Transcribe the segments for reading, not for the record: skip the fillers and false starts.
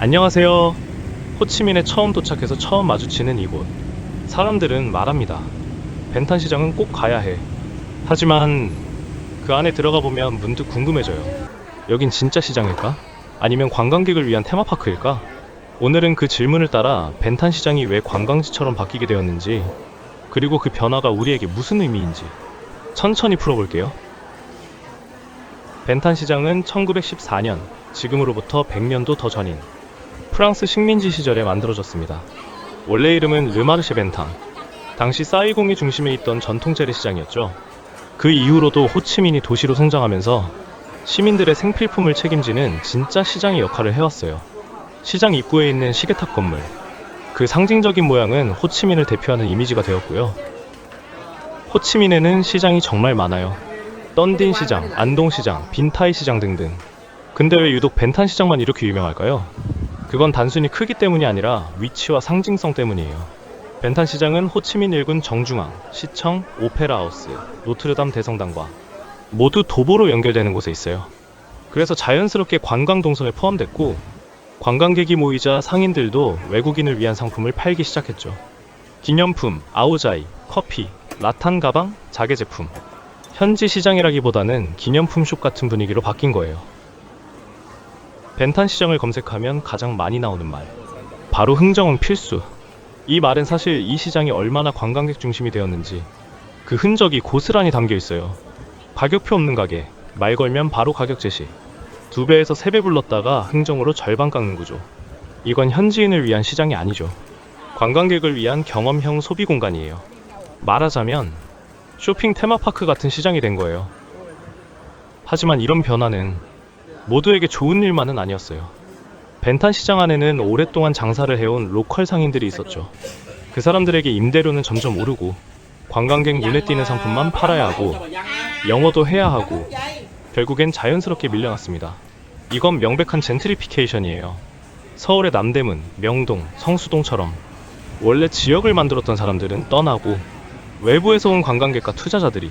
안녕하세요. 호치민에 처음 도착해서 처음 마주치는 이곳. 사람들은 말합니다. 벤탄 시장은 꼭 가야 해. 하지만 그 안에 들어가 보면 문득 궁금해져요. 여긴 진짜 시장일까? 아니면 관광객을 위한 테마파크일까? 오늘은 그 질문을 따라 벤탄 시장이 왜 관광지처럼 바뀌게 되었는지, 그리고 그 변화가 우리에게 무슨 의미인지 천천히 풀어볼게요. 벤탄 시장은 1914년, 지금으로부터 100년도 더 전인 프랑스 식민지 시절에 만들어졌습니다. 원래 이름은 르마르쉐 벤탕, 당시 사이공의 중심에 있던 전통 재래시장이었죠. 그 이후로도 호치민이 도시로 성장하면서 시민들의 생필품을 책임지는 진짜 시장의 역할을 해왔어요. 시장 입구에 있는 시계탑 건물, 그 상징적인 모양은 호치민을 대표하는 이미지가 되었고요. 호치민에는 시장이 정말 많아요. 던딘 시장, 안동 시장, 빈타이 시장 등등. 근데 왜 유독 벤탄 시장만 이렇게 유명할까요? 그건 단순히 크기 때문이 아니라 위치와 상징성 때문이에요. 벤탄 시장은 호치민 일군 정중앙, 시청, 오페라 하우스, 노트르담 대성당과 모두 도보로 연결되는 곳에 있어요. 그래서 자연스럽게 관광 동선에 포함됐고, 관광객이 모이자 상인들도 외국인을 위한 상품을 팔기 시작했죠. 기념품, 아오자이, 커피, 라탄 가방, 자개 제품. 현지 시장이라기보다는 기념품숍 같은 분위기로 바뀐 거예요. 벤탄 시장을 검색하면 가장 많이 나오는 말, 바로 흥정은 필수. 이 말은 사실 이 시장이 얼마나 관광객 중심이 되었는지 그 흔적이 고스란히 담겨 있어요. 가격표 없는 가게, 말 걸면 바로 가격 제시. 2배에서 3배 불렀다가 흥정으로 절반 깎는 구조. 이건 현지인을 위한 시장이 아니죠. 관광객을 위한 경험형 소비 공간이에요. 말하자면 쇼핑 테마파크 같은 시장이 된 거예요. 하지만 이런 변화는 모두에게 좋은 일만은 아니었어요. 벤탄 시장 안에는 오랫동안 장사를 해온 로컬 상인들이 있었죠. 그 사람들에게 임대료는 점점 오르고 관광객 눈에 띄는 상품만 팔아야 하고 영어도 해야 하고 결국엔 자연스럽게 밀려났습니다. 이건 명백한 젠트리피케이션이에요. 서울의 남대문, 명동, 성수동처럼 원래 지역을 만들었던 사람들은 떠나고 외부에서 온 관광객과 투자자들이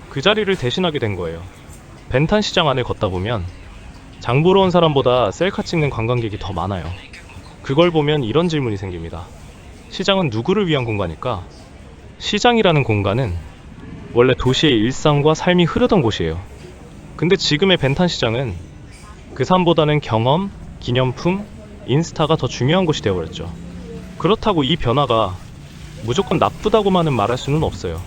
그 자리를 대신하게 된 거예요. 벤탄 시장 안을 걷다 보면 장 보러 온 사람보다 셀카 찍는 관광객이 더 많아요. 그걸 보면 이런 질문이 생깁니다. 시장은 누구를 위한 공간일까? 시장이라는 공간은 원래 도시의 일상과 삶이 흐르던 곳이에요. 근데 지금의 벤탄 시장은 그 삶보다는 경험, 기념품, 인스타가 더 중요한 곳이 되어버렸죠. 그렇다고 이 변화가 무조건 나쁘다고만은 말할 수는 없어요.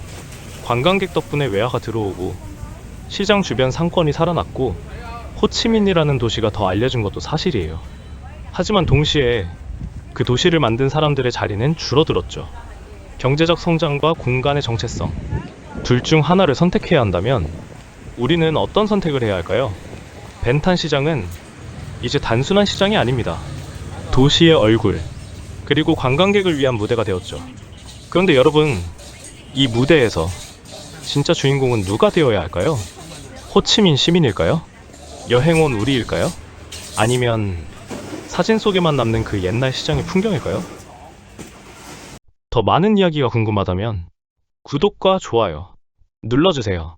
관광객 덕분에 외화가 들어오고 시장 주변 상권이 살아났고 호치민이라는 도시가 더 알려진 것도 사실이에요. 하지만 동시에 그 도시를 만든 사람들의 자리는 줄어들었죠. 경제적 성장과 공간의 정체성, 둘 중 하나를 선택해야 한다면 우리는 어떤 선택을 해야 할까요? 벤탄 시장은 이제 단순한 시장이 아닙니다. 도시의 얼굴, 그리고 관광객을 위한 무대가 되었죠. 그런데 여러분, 이 무대에서 진짜 주인공은 누가 되어야 할까요? 호치민 시민일까요? 여행 온 우리일까요? 아니면 사진 속에만 남는 그 옛날 시장의 풍경일까요? 더 많은 이야기가 궁금하다면 구독과 좋아요 눌러주세요.